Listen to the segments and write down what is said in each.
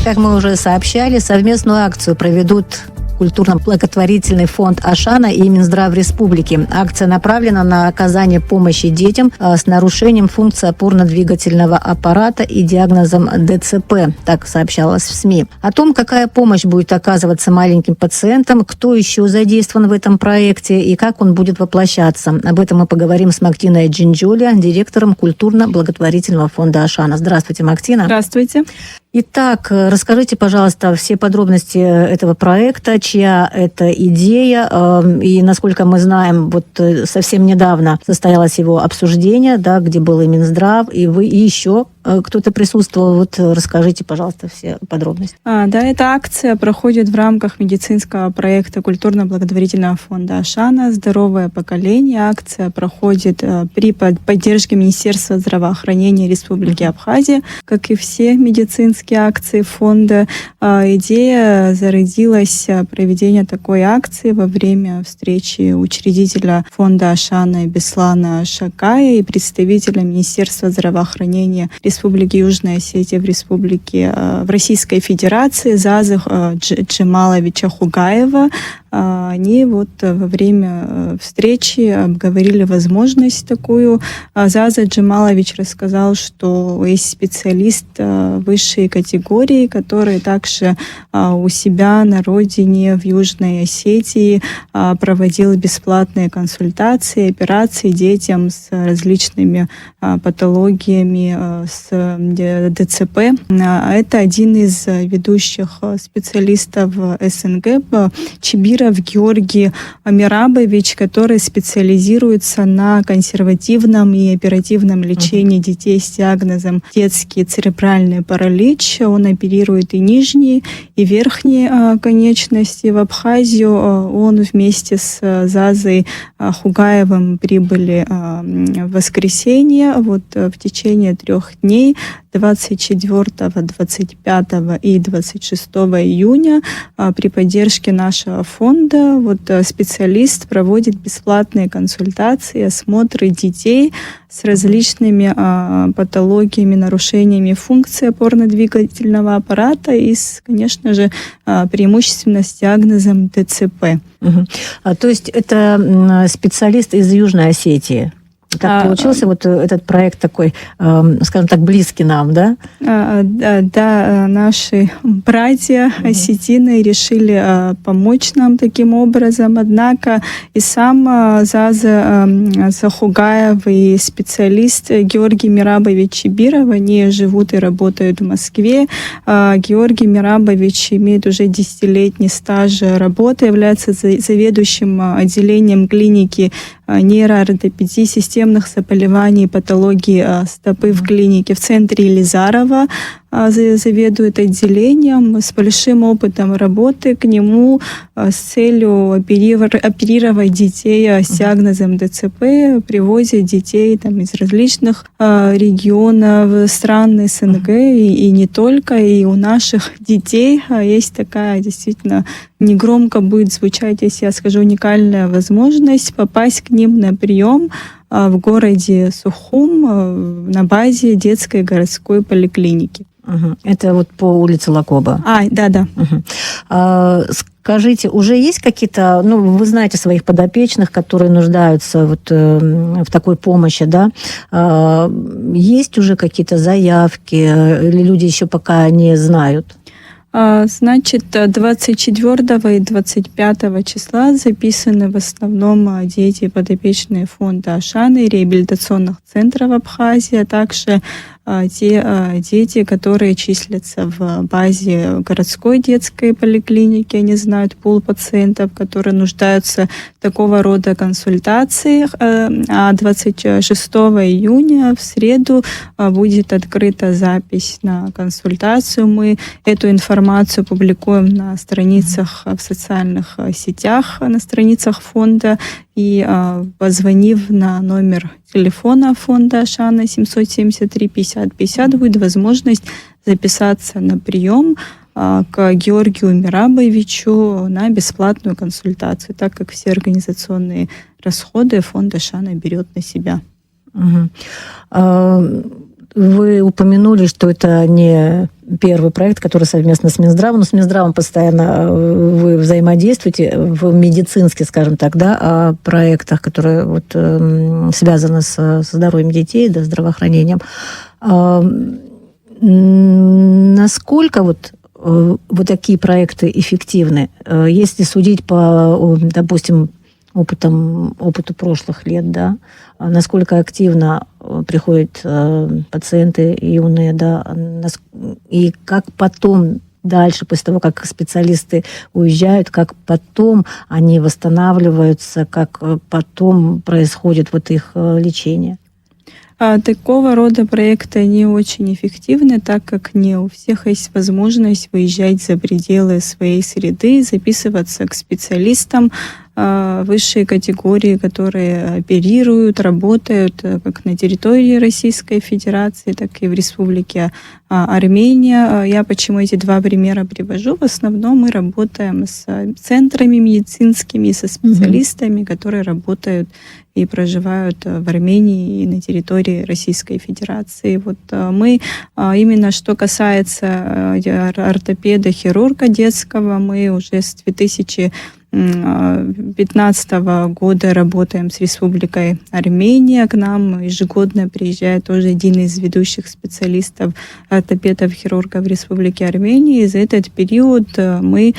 Как мы уже сообщали, совместную акцию проведут культурно-благотворительный фонд «Ашана» и Минздрав Республики. Акция направлена на оказание помощи детям с нарушением функции опорно-двигательного аппарата и диагнозом ДЦП, так сообщалось в СМИ. О том, какая помощь будет оказываться маленьким пациентам, кто еще задействован в этом проекте и как он будет воплощаться. Об этом мы поговорим с Мактиной Джинджоли, директором культурно-благотворительного фонда «Ашана». Здравствуйте, Мактина. Здравствуйте. Итак, расскажите, пожалуйста, все подробности этого проекта, чья это идея, и, насколько мы знаем, вот совсем недавно состоялось его обсуждение, да, где был и Минздрав, и вы, и еще кто-то присутствовал. Вот расскажите, пожалуйста, все подробности. Да, эта акция проходит в рамках медицинского проекта культурно-благотворительного фонда «Ашана. Здоровое поколение». Акция проходит при поддержке Министерства здравоохранения Республики Абхазия, как и все медицинские акции фонда. Идея зародилась проведения такой акции во время встречи учредителя фонда «Ашана» Беслана Шакая и представителя Министерства здравоохранения Республики Южная Осетия в Российской Федерации Зазы Джемаловича Хугаева. Они вот во время встречи обговорили возможность такую. Заза Джемалович рассказал, что есть специалист высшей категории, который также у себя на родине в Южной Осетии проводил бесплатные консультации, операции детям с различными патологиями, с ДЦП. Это один из ведущих специалистов СНГ, Чибиров Георгий Мирабович, который специализируется на консервативном и оперативном лечении детей с диагнозом детский церебральный паралич. Он оперирует и нижние, и верхние конечности. В Абхазию он вместе с Зазой Хугаевым прибыли в воскресенье. Вот в течение 3 дней 24, 25 и 26 июня при поддержке нашего фонда специалист проводит бесплатные консультации, осмотры детей с различными патологиями, нарушениями функции опорно-двигательного аппарата и, конечно же, преимущественно с диагнозом ДЦП. То есть это специалист из Южной Осетии? Так получился вот этот проект такой, скажем так, близкий нам, да? Да, наши братья осетины решили помочь нам таким образом. Однако и сам Заза Захугаев и специалист Георгий Мирабович Чибиров, они живут и работают в Москве. Георгий Мирабович имеет уже 10-летний стаж работы, является заведующим отделением клиники нейроортопедии, системных заболеваний и патологий стопы в клинике в центре Елизарова, заведует отделением с большим опытом работы. К нему с целью оперировать детей с диагнозом ДЦП привозят детей из различных регионов стран СНГ и не только. И у наших детей есть такая действительно, негромко будет звучать, если я скажу, уникальная возможность попасть к ним на прием в городе Сухум на базе детской городской поликлиники. Это вот по улице Лакоба. Да. Скажите, уже есть какие-то, вы знаете своих подопечных, которые нуждаются в такой помощи, да? Есть уже какие-то заявки или люди еще пока не знают? Значит, 24 и 25 числа записаны в основном дети подопечные фонда «Ашана» и реабилитационных центров Абхазии, а также те дети, которые числятся в базе городской детской поликлиники, они знают пул пациентов, которые нуждаются в такого рода консультациях. А 26 июня в среду будет открыта запись на консультацию. Мы эту информацию публикуем на страницах в социальных сетях, на страницах фонда. И позвонив на номер телефона фонда «Ашана» 773 50 50, будет возможность записаться на прием к Георгию Мирабовичу на бесплатную консультацию, так как все организационные расходы фонд «Ашана» берет на себя. Вы упомянули, что это не первый проект, который совместно с Минздравом, но с Минздравом постоянно вы взаимодействуете в медицинских, скажем так, да, проектах, которые вот, связаны со здоровьем детей, да, здравоохранением. Насколько вот такие проекты эффективны? Если судить по, допустим, опыту прошлых лет, да, насколько активно приходят пациенты юные, да, и как потом дальше, после того, как специалисты уезжают, как потом они восстанавливаются, как потом происходит вот их лечение? Такого рода проекты, они очень эффективны, так как не у всех есть возможность выезжать за пределы своей среды, записываться к специалистам высшей категории, которые оперируют, работают как на территории Российской Федерации, так и в Республике Армения. Я почему эти два примера привожу? В основном мы работаем с центрами медицинскими, со специалистами, которые работают и проживают в Армении и на территории Российской Федерации. Вот мы, именно что касается ортопеда, хирурга детского, мы уже с 2015 года работаем с Республикой Армения. К нам ежегодно приезжает тоже один из ведущих специалистов, ортопедов, хирургов Республики Армения. И за этот период мы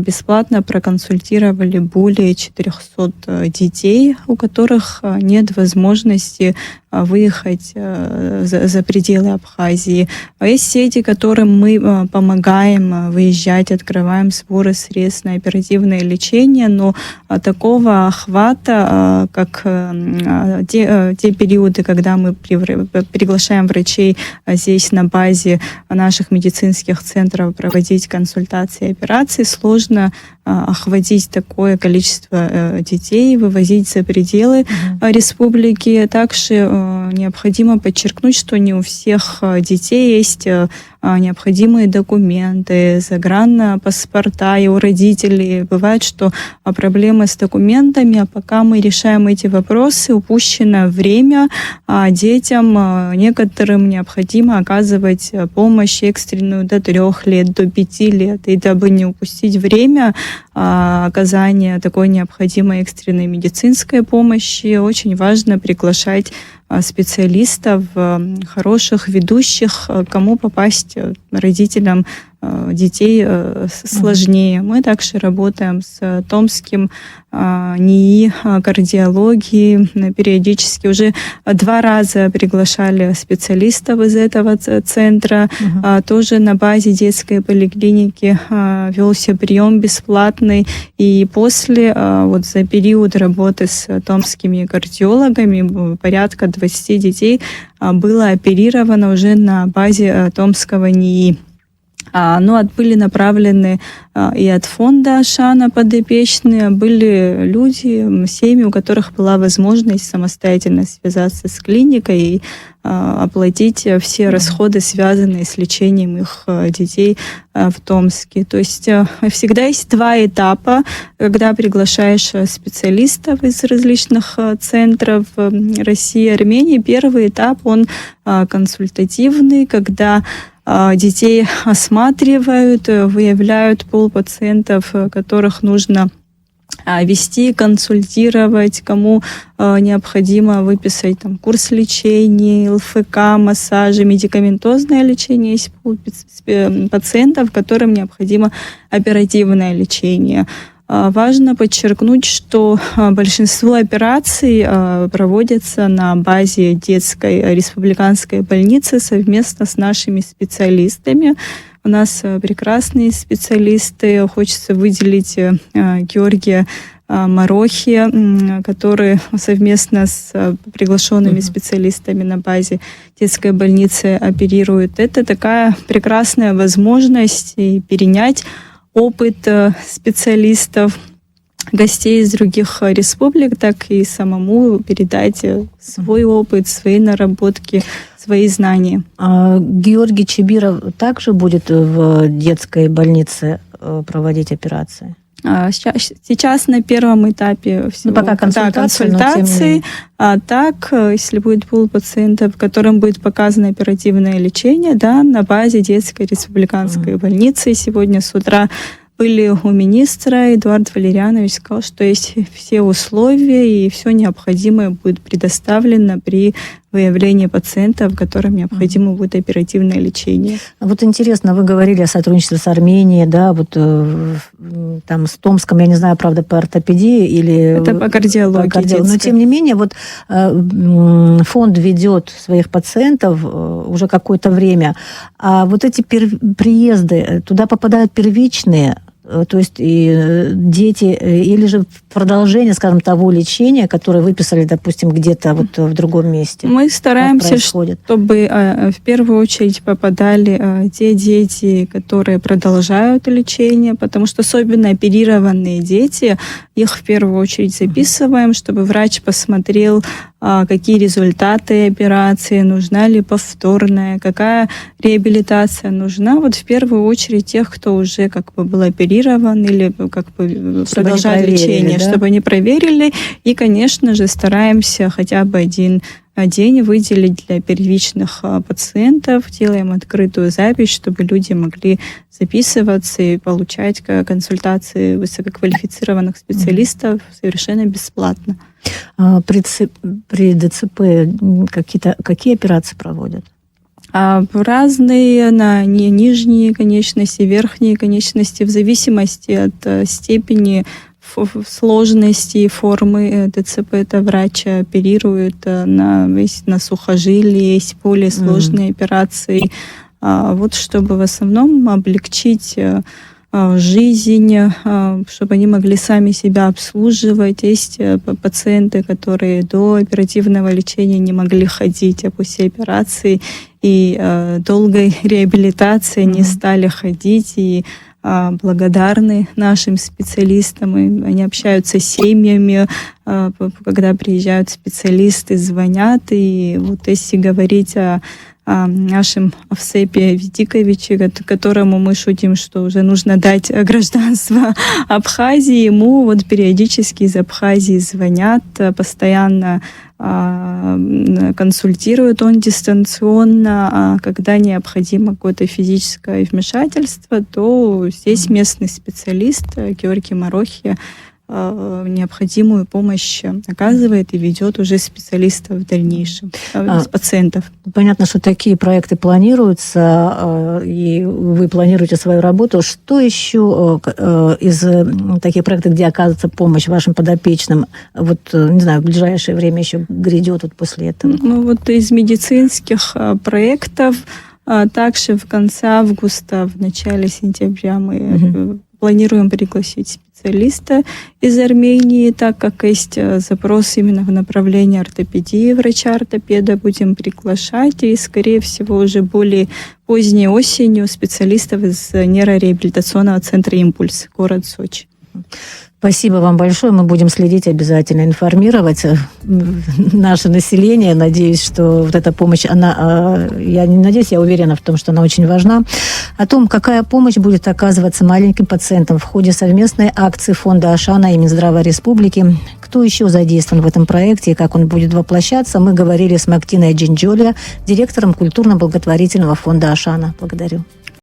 бесплатно проконсультировали более 400 детей, у которых нет возможности выехать за пределы Абхазии. А есть дети, которым мы помогаем выезжать, открываем сборы средств на оперативное лечение, но такого охвата, как те периоды, когда мы приглашаем врачей здесь на базе наших медицинских центров проводить консультации и операции, сложно охватить такое количество детей, вывозить за пределы республики. Также необходимо подчеркнуть, что не у всех детей есть необходимые документы, загранпаспорта, и у родителей бывает, что проблемы с документами, а пока мы решаем эти вопросы, упущено время, а детям некоторым необходимо оказывать помощь экстренную до 3 лет, до 5 лет, и дабы не упустить время оказания такой необходимой экстренной медицинской помощи, очень важно приглашать специалистов, хороших, ведущих, кому попасть родителям детей сложнее. Мы также работаем с Томским НИИ кардиологии. Периодически уже 2 раза приглашали специалистов из этого центра. Тоже на базе детской поликлиники велся прием бесплатный. И после, вот за период работы с томскими кардиологами, порядка 20 детей было оперировано уже на базе Томского НИИ. Были направлены и от фонда Ашана подопечные, были люди, семьи, у которых была возможность самостоятельно связаться с клиникой и оплатить все расходы, связанные с лечением их детей в Томске. То есть всегда есть 2 этапа, когда приглашаешь специалистов из различных центров России и Армении. Первый этап, он консультативный, когда детей осматривают, выявляют пол пациентов, которых нужно вести, консультировать, кому необходимо выписать курс лечения, ЛФК, массажи, медикаментозное лечение. Есть пациентов, которым необходимо оперативное лечение. Важно подчеркнуть, что большинство операций проводятся на базе детской республиканской больницы совместно с нашими специалистами. У нас прекрасные специалисты. Хочется выделить Георгия Марохи, который совместно с приглашенными специалистами на базе детской больницы оперирует. Это такая прекрасная возможность перенять опыт специалистов, гостей из других республик, так и самому передать свой опыт, свои наработки, свои знания. Георгий Чибиров также будет в детской больнице проводить операции? Сейчас на первом этапе всего, пока консультации, но тем не консультации. менее. А так, если будет пул пациентов, которым будет показано оперативное лечение, да, на базе детской республиканской больницы. Сегодня с утра были у министра, Эдуард Валерьянович сказал, что есть все условия и все необходимое будет предоставлено при выявлении пациентов, которым необходимо будет оперативное лечение. Вот интересно, вы говорили о сотрудничестве с Арменией, да, вот там с Томском, я не знаю, правда, по ортопедии или... Это по кардиологии. Но тем не менее, вот фонд ведет своих пациентов уже какое-то время, а вот эти приезды, туда попадают первичные, то есть и дети, или же продолжение, скажем, того лечения, которое выписали, допустим, где-то вот в другом месте? Мы стараемся, чтобы в первую очередь попадали те дети, которые продолжают лечение, потому что особенно оперированные дети, их в первую очередь записываем, чтобы врач посмотрел, какие результаты операции, нужна ли повторная, какая реабилитация нужна. Вот в первую очередь тех, кто уже как бы был оперирован или как бы продолжает лечение, да? Чтобы они проверили. И, конечно же, стараемся хотя бы один день выделить для первичных пациентов, делаем открытую запись, чтобы люди могли записываться и получать консультации высококвалифицированных специалистов совершенно бесплатно. При ДЦП какие операции проводят? Разные, на нижние конечности, верхние конечности, в зависимости от степени сложности и формы ДЦП. Это врач оперирует на сухожилии, есть более сложные операции. Вот чтобы в основном облегчить жизнь, чтобы они могли сами себя обслуживать. Есть пациенты, которые до оперативного лечения не могли ходить, а после операции и долгой реабилитации не стали ходить, и благодарны нашим специалистам, и они общаются с семьями, когда приезжают специалисты, звонят, и вот если говорить о нашем Овсепе Ведиковиче, которому мы шутим, что уже нужно дать гражданство Абхазии, ему вот периодически из Абхазии звонят, постоянно консультирует он дистанционно, а когда необходимо какое-то физическое вмешательство, то здесь местный специалист Георгий Марохия необходимую помощь оказывает и ведет уже специалистов в дальнейшем, пациентов. Понятно, что такие проекты планируются, и вы планируете свою работу. Что еще из таких проектов, где оказывается помощь вашим подопечным, вот, не знаю, в ближайшее время еще грядет вот после этого? Ну вот из медицинских проектов также в конце августа, в начале сентября мы планируем пригласить специалиста из Армении, так как есть запрос именно в направлении ортопедии, врача-ортопеда будем приглашать, и, скорее всего, уже более поздней осенью специалистов из нейрореабилитационного центра «Импульс», город Сочи. Спасибо вам большое. Мы будем следить, обязательно информировать наше население. Надеюсь, что вот эта помощь, я не надеюсь, я уверена в том, что она очень важна. О том, какая помощь будет оказываться маленьким пациентам в ходе совместной акции фонда Ашана и Минздрава Республики. Кто еще задействован в этом проекте и как он будет воплощаться, мы говорили с Мактиной Джинджолия, директором культурно-благотворительного фонда Ашана. Благодарю.